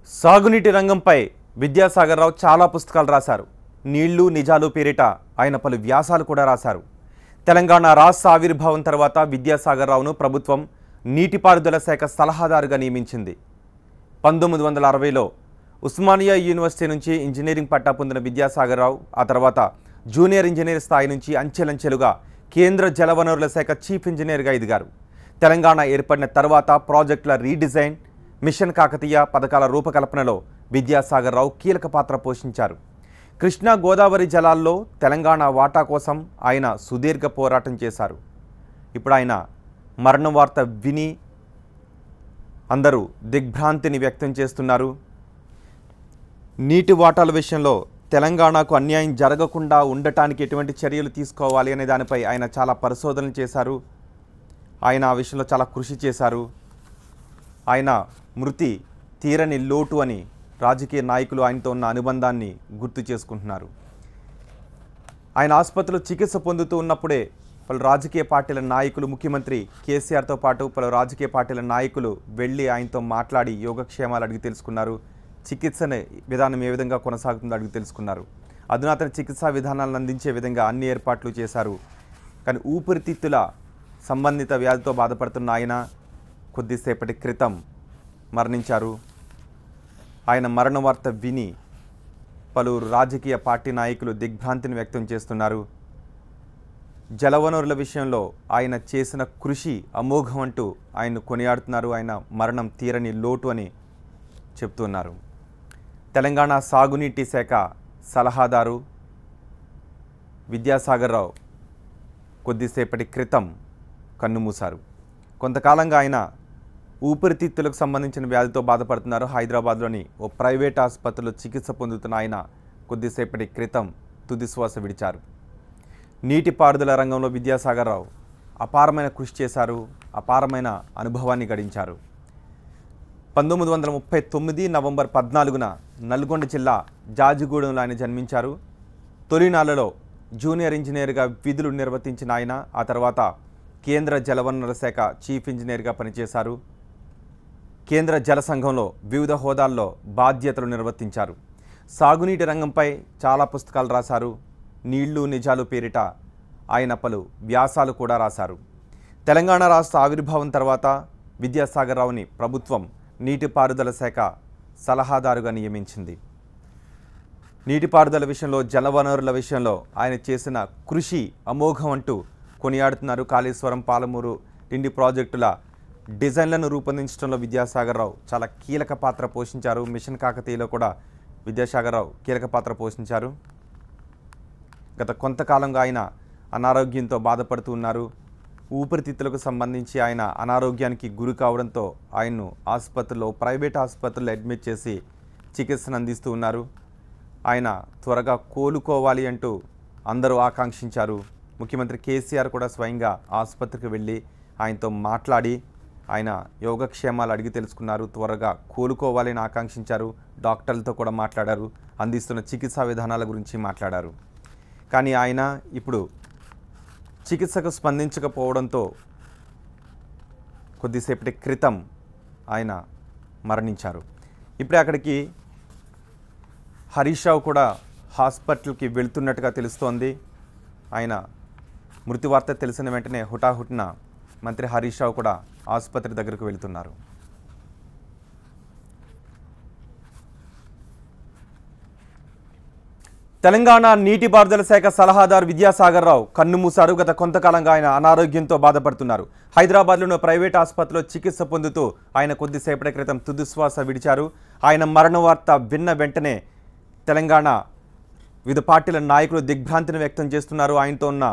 సాగునీటి రంగంపై విద్యాసాగర్ రావు చాలా పుస్తకాలు రాశారు. నీళ్లు నిజాలు పేరిట ఆయన పలు వ్యాసాలు కూడా రాశారు. తెలంగాణ రాష్ట్ర ఆవిర్భావం తర్వాత విద్యాసాగర్ రావును ప్రభుత్వం నీటిపారుదల శాఖ సలహాదారుగా నియమించింది. 1960లో ఉస్మానియా యూనివర్సిటీ నుంచి ఇంజనీరింగ్ పట్టా పొందిన విద్యాసాగర్ రావు ఆ తర్వాత జూనియర్ ఇంజనీర్ స్థాయి నుంచి అంచెలంచెలుగా కేంద్ర జలవనరుల శాఖ చీఫ్ ఇంజనీర్గా ఎదిగారు. తెలంగాణ ఏర్పడిన తర్వాత ప్రాజెక్టుల రీడిజైన్, మిషన్ కాకతీయ పథకాల రూపకల్పనలో విద్యాసాగర్ రావు కీలక పాత్ర పోషించారు. కృష్ణా గోదావరి జలాల్లో తెలంగాణ వాటా కోసం ఆయన సుదీర్ఘ పోరాటం చేశారు. ఇప్పుడు ఆయన మరణ వార్త విని అందరూ దిగ్భ్రాంతిని వ్యక్తం చేస్తున్నారు. నీటి వాటాల విషయంలో తెలంగాణకు అన్యాయం జరగకుండా ఉండటానికి ఎటువంటి చర్యలు తీసుకోవాలి అనే దానిపై ఆయన చాలా పరిశోధనలు చేశారు. ఆయన ఆ విషయంలో చాలా కృషి చేశారు. ఆయన మృతి తీరని లోటు అని రాజకీయ నాయకులు ఆయనతో ఉన్న అనుబంధాన్ని గుర్తు చేసుకుంటున్నారు. ఆయన ఆసుపత్రిలో చికిత్స పొందుతూ ఉన్నప్పుడే పలు రాజకీయ పార్టీల నాయకులు, ముఖ్యమంత్రి కేసీఆర్తో పాటు పలు రాజకీయ పార్టీల నాయకులు వెళ్ళి ఆయనతో మాట్లాడి యోగక్షేమాలు అడిగి తెలుసుకున్నారు. చికిత్స విధానం ఏ విధంగా కొనసాగుతుందో అడిగి తెలుసుకున్నారు. అధునాతన చికిత్సా విధానాలను అందించే విధంగా అన్ని ఏర్పాట్లు చేశారు. కానీ ఊపిరితిత్తుల సంబంధిత వ్యాధితో బాధపడుతున్న ఆయన కొద్దిసేపటి క్రితం మరణించారు. ఆయన మరణ వార్త విని పలువురు రాజకీయ పార్టీ నాయకులు దిగ్భ్రాంతిని వ్యక్తం చేస్తున్నారు. జలవనరుల విషయంలో ఆయన చేసిన కృషి అమోఘం అంటూ ఆయన్ను కొనియాడుతున్నారు. ఆయన మరణం తీరని లోటు అని చెప్తున్నారు. తెలంగాణ సాగునీటి శాఖ సలహాదారు విద్యాసాగర్ రావు కొద్దిసేపటి క్రితం కన్నుమూశారు. కొంతకాలంగా ఆయన ఊపిరితిత్తులకు సంబంధించిన వ్యాధితో బాధపడుతున్నారు. హైదరాబాద్లోని ఓ ప్రైవేట్ ఆసుపత్రిలో చికిత్స పొందుతున్న ఆయన కొద్దిసేపటి క్రితం తుదిశ్వాస విడిచారు. నీటిపారుదల రంగంలో విద్యాసాగర్ రావు అపారమైన కృషి చేశారు. అపారమైన అనుభవాన్ని గడించారు. 1939 నవంబర్ 14న నల్గొండ జిల్లా జాజిగూడెంలో ఆయన జన్మించారు. తొలినాళ్లలో జూనియర్ ఇంజనీర్గా విధులు నిర్వర్తించిన ఆయన ఆ తర్వాత కేంద్ర జలవనరుల శాఖ చీఫ్ ఇంజనీర్గా పనిచేశారు. కేంద్ర జల సంఘంలో వివిధ హోదాల్లో బాధ్యతలు నిర్వర్తించారు. సాగునీటి రంగంపై చాలా పుస్తకాలు రాశారు. నీళ్లు నిజాలు పేరిట ఆయన పలు వ్యాసాలు కూడా రాశారు. తెలంగాణ రాష్ట్ర ఆవిర్భావం తర్వాత విద్యాసాగర్ రావుని ప్రభుత్వం నీటిపారుదల శాఖ సలహాదారుగా నియమించింది. నీటిపారుదల విషయంలో, జలవనరుల విషయంలో ఆయన చేసిన కృషి అమోఘం అంటూ కొనియాడుతున్నారు. కాళేశ్వరం, పాలమూరు డిండి ప్రాజెక్టుల డిజైన్లను రూపొందించడంలో విద్యాసాగర్ రావు చాలా కీలక పాత్ర పోషించారు. మిషన్ కాకతీయలో కూడా విద్యాసాగర్ రావు కీలక పాత్ర పోషించారు. గత కొంతకాలంగా ఆయన అనారోగ్యంతో బాధపడుతూ ఉన్నారు. ఊపిరితిత్తులకు సంబంధించి ఆయన అనారోగ్యానికి గురి కావడంతో ఆయన్ను ఆసుపత్రిలో, ప్రైవేట్ ఆసుపత్రిలో అడ్మిట్ చేసి చికిత్సను అందిస్తూ ఉన్నారు. ఆయన త్వరగా కోలుకోవాలి అంటూ అందరూ ఆకాంక్షించారు. ముఖ్యమంత్రి కేసీఆర్ కూడా స్వయంగా ఆసుపత్రికి వెళ్ళి ఆయనతో మాట్లాడి ఆయన యోగక్షేమాలు అడిగి తెలుసుకున్నారు. త్వరగా కోలుకోవాలని ఆకాంక్షించారు. డాక్టర్లతో కూడా మాట్లాడారు. అందిస్తున్న చికిత్సా విధానాల గురించి మాట్లాడారు. కానీ ఆయన ఇప్పుడు చికిత్సకు స్పందించకపోవడంతో కొద్దిసేపటి క్రితం ఆయన మరణించారు. ఇప్పుడే అక్కడికి హరీష్ రావు కూడా హాస్పిటల్కి వెళ్తున్నట్టుగా తెలుస్తోంది. ఆయన మృతి వార్త తెలిసిన వెంటనే హుటాహుటిన మంత్రి హరీష్ రావు కూడా ఆసుపత్రి దగ్గరకు వెళ్తున్నారు. తెలంగాణ నీటిపారుదల శాఖ సలహాదారు విద్యాసాగర్ రావు కన్నుమూశారు. గత కొంతకాలంగా ఆయన అనారోగ్యంతో బాధపడుతున్నారు. హైదరాబాద్లోని ప్రైవేట్ ఆసుపత్రిలో చికిత్స పొందుతూ ఆయన కొద్దిసేపటి క్రితం తుదిశ్వాస విడిచారు. ఆయన మరణ వార్త విన్న వెంటనే తెలంగాణ వివిధ పార్టీల నాయకులు దిగ్భ్రాంతిని వ్యక్తం చేస్తున్నారు. ఆయనతో ఉన్న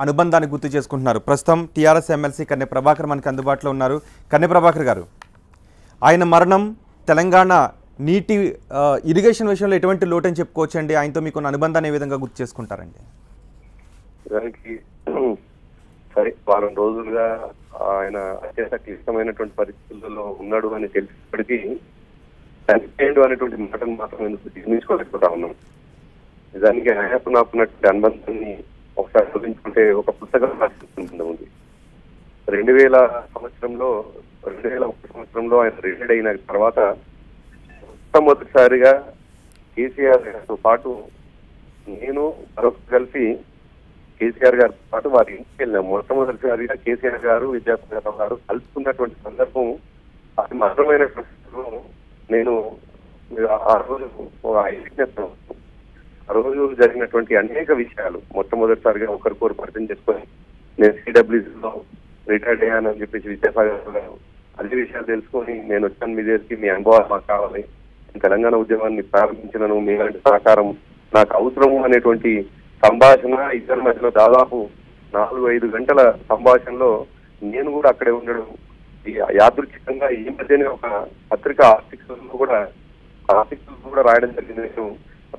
అనుబంధాన్ని గుర్తు చేసుకుంటున్నారు. ప్రస్తుతం టీఆర్ఎస్ ఎమ్మెల్సీ కన్నె ప్రభాకర్ మనకి అందుబాటులో ఉన్నారు. కన్నె ప్రభాకర్ గారు, ఆయన మరణం తెలంగాణ నీటి ఇరిగేషన్ విషయంలో ఎటువంటి లోటు అని చెప్పుకోవచ్చండి? ఆయనతో మీకు అనుబంధాన్ని ఏ విధంగా గుర్తు చేసుకుంటారండి? దానికి సరే, వారం రోజులుగా ఆయన అత్యంత క్లిష్టమైనటువంటి పరిస్థితుల్లో ఉన్నాడు అని తెలిసినప్పటికీ చనిపోయాడు అనేటువంటి మాటను మాత్రం ఎందుకు జీర్ణించుకోలేకపోతా ఉన్నాం. నిజానికి ఆయనకు నాకున్నటువంటి అనుబంధాన్ని ఒకసారి చూపించుకుంటే ఒక పుస్తకం రాసి ఉంది. 2001 సంవత్సరంలో ఆయన రిటైర్డ్ అయిన తర్వాత మొట్టమొదటిసారిగా కేసీఆర్ గారితో పాటు నేను మరొక కలిసి కేసీఆర్ గారితో పాటు వారి ఇంటికి వెళ్ళాం. మొట్టమొదటిసారిగా కేసీఆర్ గారు విద్యాసాగర్ రావు గారు కలుసుకున్నటువంటి సందర్భం అది మాత్రమైనటువంటి నేను ఆ రోజు ఆ రోజు జరిగినటువంటి అనేక విషయాలు మొట్టమొదటిసారిగా ఒకరికొకరు పరిచయం చేసుకొని నేను సిడబ్ల్యూసీలో రిటైర్డ్ అయ్యానని చెప్పేసి విద్యాసాగర్ గారు అన్ని విషయాలు తెలుసుకొని నేను వచ్చాను మీ దగ్గరికి, మీ అనుభవాలు మాకు కావాలి, తెలంగాణ ఉద్యమాన్ని ప్రారంభించినను మీలాంటి సహకారం నాకు అవసరము అనేటువంటి సంభాషణ ఇద్దరి మధ్యలో దాదాపు 4-5 గంటల సంభాషణలో నేను కూడా అక్కడే ఉండడం, యాదృచ్ఛికంగా ఈ మధ్యనే ఒక పత్రిక ఆర్టికల్స్ కూడా రాయడం జరిగింది. నేను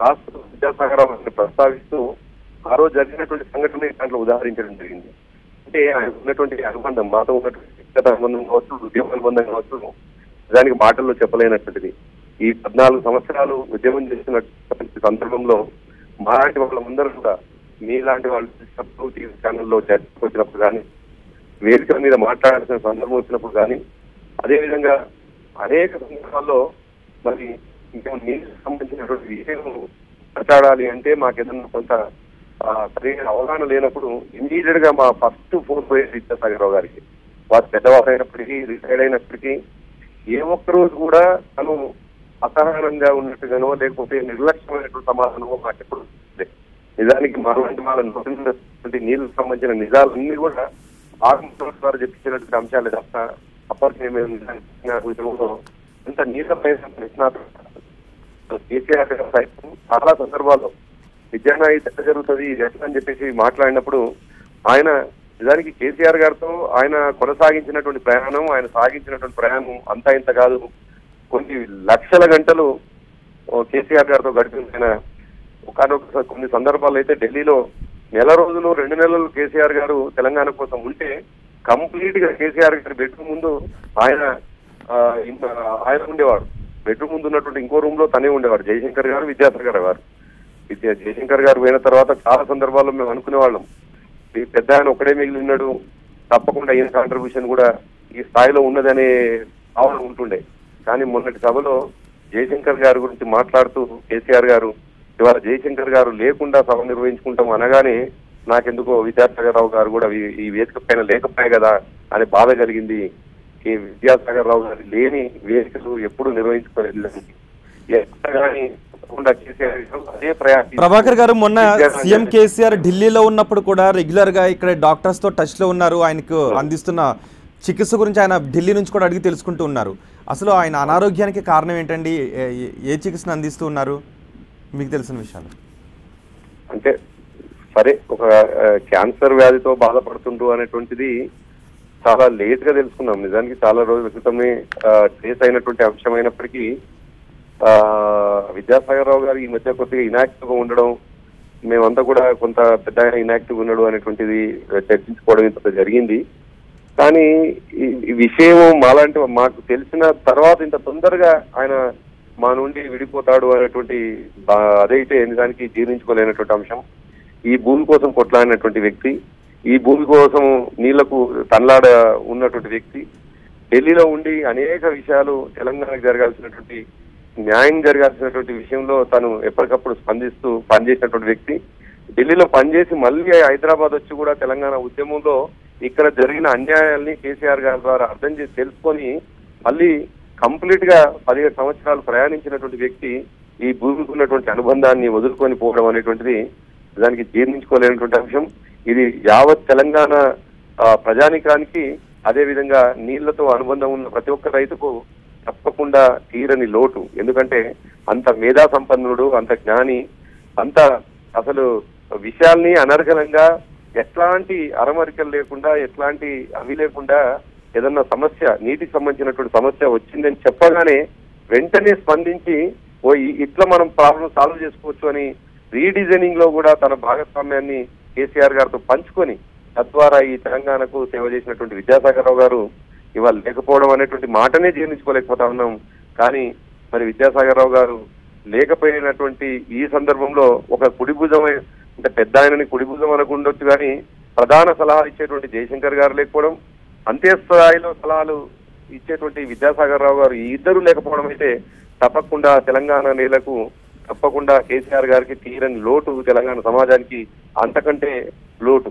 రాష్ట్ర విద్యాసాగరాన్ని ప్రస్తావిస్తూ ఆ రోజు జరిగినటువంటి సంఘటన దాంట్లో ఉదాహరించడం జరిగింది. అంటే ఆయన ఉన్నటువంటి అనుబంధం, మాతో ఉన్నటువంటి వ్యక్తిగత అనుబంధం కావచ్చు, ఉద్యమ అనుబంధం కావచ్చు, దానికి మాటల్లో చెప్పలేనటువంటిది. ఈ 14 సంవత్సరాలు ఉద్యమం చేస్తున్న సందర్భంలో మాలాంటి వాళ్ళందరూ కూడా మీలాంటి వాళ్ళు టీవీ ఛానల్లో చర్చకు వచ్చినప్పుడు కానీ, వేదికల మీద మాట్లాడాల్సిన సందర్భం వచ్చినప్పుడు కానీ, అదేవిధంగా అనేక సందర్భాల్లో మరి ఇంకా నీటికి సంబంధించినటువంటి విషయం మాట్లాడాలి అంటే మాకేదన్నా కొంత సరైన అవగాహన లేనప్పుడు ఇమ్మీడియట్ గా మా ఫస్ట్ ఫోన్ పోయేది విద్యాసాగర్ రావు గారికి. వారు పెద్దవారు అయినప్పటికీ, రిటైర్డ్ అయినప్పటికీ ఏ ఒక్క రోజు కూడా తను అసహనంగా ఉన్నట్టుగానో లేకపోతే నిర్లక్ష్యమైనటువంటి సమాధానమో మాకెప్పుడు నిజానికి మరొకటి వాళ్ళ నోటినటువంటి నీళ్ళకు సంబంధించిన నిజాలన్నీ కూడా ఆగమ ద్వారా చెప్పించినటువంటి అంశాలే తప్ప అప్పటికే మేము నిజానికి అంత నీళ్ళపైన కేసీఆర్ గారు సైతం చాలా సందర్భాల్లో విద్యానా ఇది ఎట్లా జరుగుతుంది, ఇది ఎట్లా అని చెప్పేసి మాట్లాడినప్పుడు ఆయన నిజానికి కేసీఆర్ గారితో ఆయన కొనసాగించినటువంటి ప్రయాణం, ఆయన సాగించినటువంటి ప్రయాణం అంతా ఇంత కాదు, కొన్ని లక్షల గంటలు కేసీఆర్ గారితో గడిపిన ఒకనొక కొన్ని సందర్భాల్లో అయితే ఢిల్లీలో 1 రోజులు 2 నెలలు కేసీఆర్ గారు తెలంగాణ కోసం ఉంటే కంప్లీట్ గా కేసీఆర్ గారి బెడ్రూమ్ ముందు ఆయన ఉండేవాడు. బెడ్రూమ్ ముందు ఉన్నటువంటి ఇంకో రూమ్ లో తనే ఉండేవాడు, జయశంకర్ గారు, విద్యాసాగర్ గారు. జయశంకర్ గారు పోయిన తర్వాత చాలా సందర్భాల్లో మేము అనుకునేవాళ్ళం ఈ పెద్ద ఆయన ఒక్కడే మిగిలి ఉన్నాడు, తప్పకుండా ఈయన కాంట్రిబ్యూషన్ కూడా ఈ స్థాయిలో ఉన్నదనే భావన ఉంటుండే. కానీ మొన్నటి సభలో జయశంకర్ గారి గురించి మాట్లాడుతూ కేసీఆర్ గారు ఇవాళ జయశంకర్ గారు లేకుండా సభ నిర్వహించుకుంటాం అనగానే నాకెందుకో విద్యాసాగర్ రావు గారు కూడా ఈ వేదిక పైన లేకపోయా కదా అనే బాధ కలిగింది. ఈ విద్యాసాగర్ రావు గారు లేని వేదికలు ఎప్పుడు నిర్వహించుకోలేదు. ప్రభాకర్ గారు, మొన్న సీఎం కేసీఆర్ ఢిల్లీలో ఉన్నప్పుడు కూడా రెగ్యులర్ గా ఇక్కడ డాక్టర్స్ తో టచ్ లో ఉన్నారు. ఆయనకు అందిస్తున్న చికిత్స గురించి ఆయన ఢిల్లీ నుంచి కూడా అడిగి తెలుసుకుంటూ ఉన్నారు. అసలు ఆయన అనారోగ్యానికి కారణం ఏంటండి? ఏ చికిత్సను అందిస్తూ ఉన్నారు? మీకు తెలిసిన విషయాలు అంటే సరే, ఒక క్యాన్సర్ వ్యాధితో బాధపడుతుంటూ అనేటువంటిది చాలా లేట్ గా తెలుసుకున్నాం. నిజానికి చాలా రోజుల క్రితమే ట్రేస్ అయినటువంటి అంశం అయినప్పటికీ విద్యాసాగర్ రావు గారు ఈ మధ్య కొద్దిగా ఇనాక్టివ్ గా ఉండడం, మేమంతా కూడా కొంత పెద్ద ఇనాక్టివ్ ఉన్నాడు అనేటువంటిది చర్చించుకోవడం ఇంత జరిగింది. కానీ ఈ విషయం మాకు తెలిసిన తర్వాత ఇంత తొందరగా ఆయన మా నుండి విడిపోతాడు అనేటువంటి అదైతే నిజానికి జీర్ణించుకోలేనటువంటి అంశం. ఈ భూమి కోసం కొట్లాడినటువంటి వ్యక్తి, ఈ భూమి కోసం నీళ్లకు తన్లాడ ఉన్నటువంటి వ్యక్తి, ఢిల్లీలో ఉండి అనేక విషయాలు తెలంగాణకు జరగాల్సినటువంటి న్యాయం జరగాల్సినటువంటి విషయంలో తను ఎప్పటికప్పుడు స్పందిస్తూ పనిచేసినటువంటి వ్యక్తి, ఢిల్లీలో పనిచేసి మళ్ళీ హైదరాబాద్ వచ్చి కూడా తెలంగాణ ఉద్యమంలో ఇక్కడ జరిగిన అన్యాయాల్ని కేసీఆర్ గారి ద్వారా అర్థం చేసి తెలుసుకొని మళ్ళీ కంప్లీట్ గా 17 సంవత్సరాలు ప్రయాణించినటువంటి వ్యక్తి ఈ భూమికి ఉన్నటువంటి అనుబంధాన్ని వదులుకొని పోవడం అనేటువంటిది దానికి జీర్ణించుకోలేనటువంటి అంశం. ఇది యావత్ తెలంగాణ ప్రజానికానికి, అదేవిధంగా నీళ్లతో అనుబంధం ఉన్న ప్రతి ఒక్క రైతుకు తప్పకుండా తీరని లోటు. ఎందుకంటే అంత మేధా సంపన్నుడు, అంత జ్ఞాని, అంత అసలు విషయాల్ని అనర్గళంగా ఎట్లాంటి అరమరికలు లేకుండా, ఎట్లాంటి అవి లేకుండా ఏదన్నా సమస్య, నీటికి సంబంధించినటువంటి సమస్య వచ్చిందని చెప్పగానే వెంటనే స్పందించి ఇట్లా మనం ప్రాబ్లం సాల్వ్ చేసుకోవచ్చు అని రీడిజైనింగ్ లో కూడా తన భాగస్వామ్యాన్ని కేసీఆర్ గారితో పంచుకొని తద్వారా ఈ తెలంగాణకు సేవ చేసినటువంటి విద్యాసాగర్ రావు గారు ఇవాళ లేకపోవడం అనేటువంటి మాటనే జీర్ణించుకోలేకపోతా ఉన్నాం. కానీ మరి విద్యాసాగర్ రావు గారు లేకపోయినటువంటి ఈ సందర్భంలో ఒక కుడిభుజం, అంటే పెద్ద ఆయనని కుడిభుజం అనుకుండొచ్చు, కానీ ప్రధాన సలహాలు ఇచ్చేటువంటి జయశంకర్ గారు లేకపోవడం, అంతే స్థాయిలో సలహాలు ఇచ్చేటువంటి విద్యాసాగర్ రావు గారు ఈ ఇద్దరు లేకపోవడం అయితే తప్పకుండా తెలంగాణ నేలకు తప్పకుండా కేసీఆర్ గారికి తీరని లోటు, తెలంగాణ సమాజానికి అంతకంటే లోటు.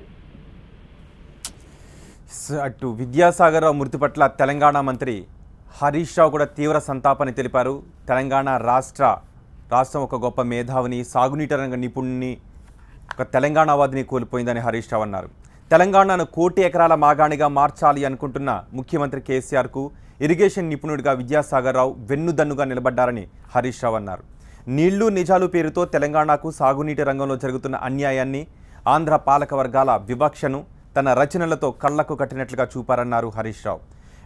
అటు విద్యాసాగర్ రావు మృతి పట్ల తెలంగాణ మంత్రి హరీష్ రావు కూడా తీవ్ర సంతాపాన్ని తెలిపారు. తెలంగాణ రాష్ట్రం ఒక గొప్ప మేధావిని, సాగునీటి రంగ నిపుణుని, ఒక తెలంగాణవాదిని కోల్పోయిందని హరీష్ రావు అన్నారు. తెలంగాణను 1 కోటి ఎకరాల మాగాణిగా మార్చాలి అనుకుంటున్న ముఖ్యమంత్రి కేసీఆర్కు ఇరిగేషన్ నిపుణుడిగా విద్యాసాగర్ రావు వెన్నుదన్నుగా నిలబడ్డారని హరీష్ రావు అన్నారు. నీళ్లు నిజాలు పేరుతో తెలంగాణకు సాగునీటి రంగంలో జరుగుతున్న అన్యాయాన్ని, ఆంధ్ర పాలక వర్గాల వివక్షను తన రచనలతో కళ్లకు కట్టినట్లుగా చూపారన్నారు హరీష్ రావు.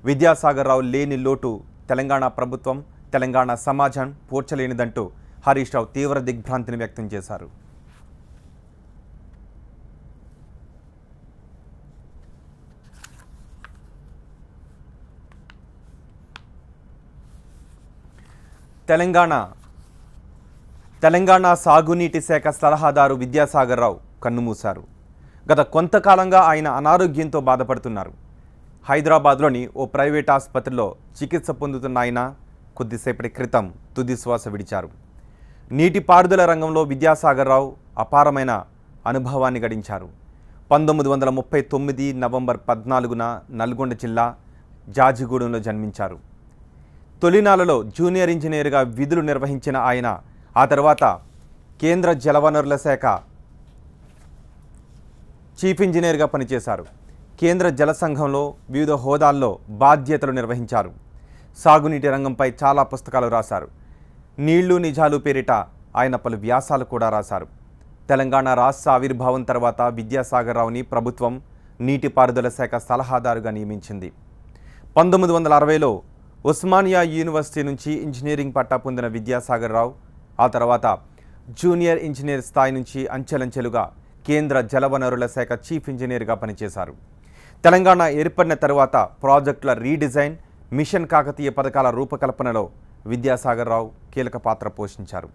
విద్యాసాగర్ రావు లేని లోటు తెలంగాణ ప్రభుత్వం, తెలంగాణ సమాజం పూడ్చలేనిదంటూ హరీష్ రావు తీవ్ర దిగ్భ్రాంతిని వ్యక్తం చేశారు. తెలంగాణ సాగునీటి శాఖ సలహాదారు విద్యాసాగర్ రావు కన్నుమూశారు. గత కొంతకాలంగా ఆయన అనారోగ్యంతో బాధపడుతున్నారు. హైదరాబాద్లోని ఓ ప్రైవేట్ ఆసుపత్రిలో చికిత్స పొందుతున్న ఆయన కొద్దిసేపటి క్రితం తుది శ్వాస విడిచారు. నీటిపారుదల రంగంలో విద్యాసాగర్ రావు అపారమైన అనుభవాన్ని గడించారు. 1939 నవంబర్ 14న నల్గొండ జిల్లా జాజిగూడెంలో జన్మించారు. తొలినాలలో జూనియర్ ఇంజనీర్గా విధులు నిర్వహించిన ఆయన ఆ తర్వాత కేంద్ర జలవనరుల శాఖ చీఫ్ ఇంజనీర్గా పనిచేశారు. కేంద్ర జల సంఘంలో వివిధ హోదాల్లో బాధ్యతలు నిర్వహించారు. సాగునీటి రంగంపై చాలా పుస్తకాలు రాశారు. నీళ్లు నిజాలు పేరిట ఆయన పలు వ్యాసాలు కూడా రాశారు. తెలంగాణ రాష్ట్ర ఆవిర్భావం తర్వాత విద్యాసాగర్ రావుని ప్రభుత్వం నీటిపారుదల శాఖ సలహాదారుగా నియమించింది. 1960లో ఉస్మానియా యూనివర్సిటీ నుంచి ఇంజనీరింగ్ పట్టా పొందిన విద్యాసాగర్ రావు ఆ తర్వాత జూనియర్ ఇంజనీర్ స్థాయి నుంచి అంచెలంచెలుగా కేంద్ర జలవనరుల శాఖ చీఫ్ ఇంజనీర్గా పనిచేశారు. తెలంగాణ ఏర్పడిన తర్వాత ప్రాజెక్టుల రీడిజైన్, మిషన్ కాకతీయ పథకాల రూపకల్పనలో విద్యాసాగర్ రావు కీలక పాత్ర పోషించారు.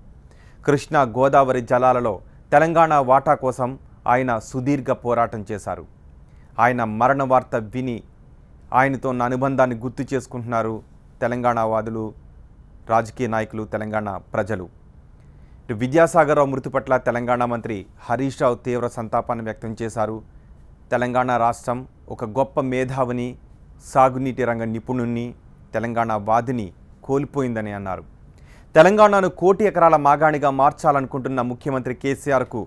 కృష్ణా గోదావరి జలాలలో తెలంగాణ వాటా కోసం ఆయన సుదీర్ఘ పోరాటం చేశారు. ఆయన మరణ వార్త విని ఆయనతో ఉన్న అనుబంధాన్ని గుర్తు చేసుకుంటున్నారు తెలంగాణ వాదులు, రాజకీయ నాయకులు, తెలంగాణ ప్రజలు. విద్యాసాగర్ రావు మృతి పట్ల తెలంగాణ మంత్రి హరీష్ రావు తీవ్ర సంతాపాన్ని వ్యక్తం చేశారు. తెలంగాణ రాష్ట్రం ఒక గొప్ప మేధావిని, సాగునీటి రంగ నిపుణుణ్ణి, తెలంగాణ వాదిని కోల్పోయిందని అన్నారు. తెలంగాణను 1 కోటి ఎకరాల మాగాణిగా మార్చాలనుకుంటున్న ముఖ్యమంత్రి కేసీఆర్కు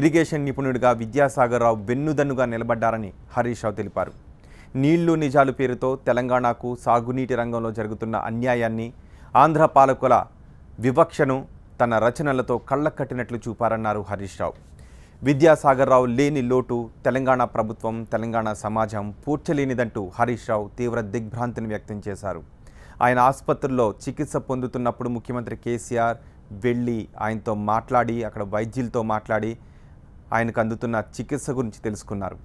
ఇరిగేషన్ నిపుణుడిగా విద్యాసాగర్ రావు వెన్నుదన్నుగా నిలబడ్డారని హరీష్ రావు తెలిపారు. నీళ్లు నిజాలు పేరుతో తెలంగాణకు సాగునీటి రంగంలో జరుగుతున్న అన్యాయాన్ని, ఆంధ్ర పాలకుల వివక్షను తన రచనలతో కళ్ళకట్టినట్లు చూపారన్నారు హరీష్ రావు. విద్యాసాగర్ రావు లేని లోటు తెలంగాణ ప్రభుత్వం, తెలంగాణ సమాజం పూడ్చలేనిదంటూ హరీష్ రావు తీవ్ర దిగ్భ్రాంతిని వ్యక్తం చేశారు. ఆయన ఆసుపత్రిలో చికిత్స పొందుతున్నప్పుడు ముఖ్యమంత్రి కేసీఆర్ వెళ్ళి ఆయనతో మాట్లాడి, అక్కడ వైద్యులతో మాట్లాడి ఆయనకు అందుతున్న చికిత్స గురించి తెలుసుకున్నారు.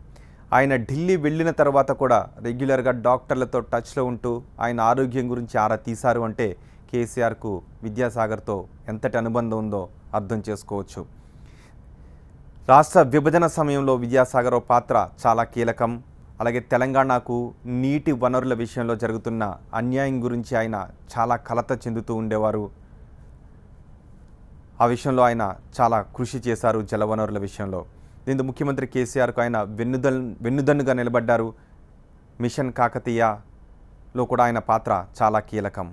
ఆయన ఢిల్లీ వెళ్ళిన తర్వాత కూడా రెగ్యులర్గా డాక్టర్లతో టచ్లో ఉంటూ ఆయన ఆరోగ్యం గురించి ఆరా తీశారు అంటే కేసీఆర్కు విద్యాసాగర్తో ఎంతటి అనుబంధం ఉందో అర్థం చేసుకోవచ్చు. రాష్ట్ర విభజన సమయంలో విద్యాసాగర్ రావు పాత్ర చాలా కీలకం. అలాగే తెలంగాణకు నీటి వనరుల విషయంలో జరుగుతున్న అన్యాయం గురించి ఆయన చాలా కలత చెందుతూ ఉండేవారు. ఆ విషయంలో ఆయన చాలా కృషి చేశారు జలవనరుల విషయంలో. దీంతో ముఖ్యమంత్రి కేసీఆర్కు ఆయన వెన్నుదన్నుగా నిలబడ్డారు. మిషన్ కాకతీయలో కూడా ఆయన పాత్ర చాలా కీలకం.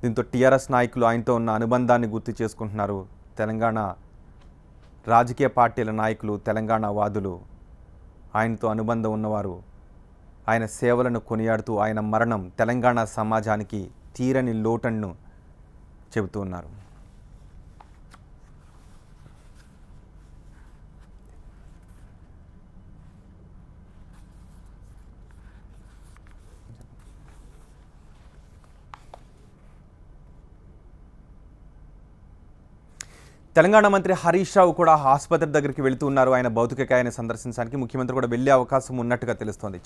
దీంతో టీఆర్ఎస్ నాయకులు ఆయనతో ఉన్న అనుబంధాన్ని గుర్తు చేసుకుంటున్నారు. తెలంగాణ రాజకీయ పార్టీల నాయకులు, తెలంగాణ వాదులు, ఆయనతో అనుబంధం ఉన్నవారు ఆయన సేవలను కొనియాడుతూ ఆయన మరణం తెలంగాణ సమాజానికి తీరని లోటను చెబుతూ ఉన్నారు. తెలంగాణ మంత్రి హరీష్ రావు కూడా ఆసుపత్రి దగ్గరికి వెళుతూ ఉన్నారు. ఆయన భౌతిక కాయాన్ని సందర్శించడానికి ముఖ్యమంత్రి కూడా వెళ్లే అవకాశం ఉన్నట్టుగా తెలుస్తోంది.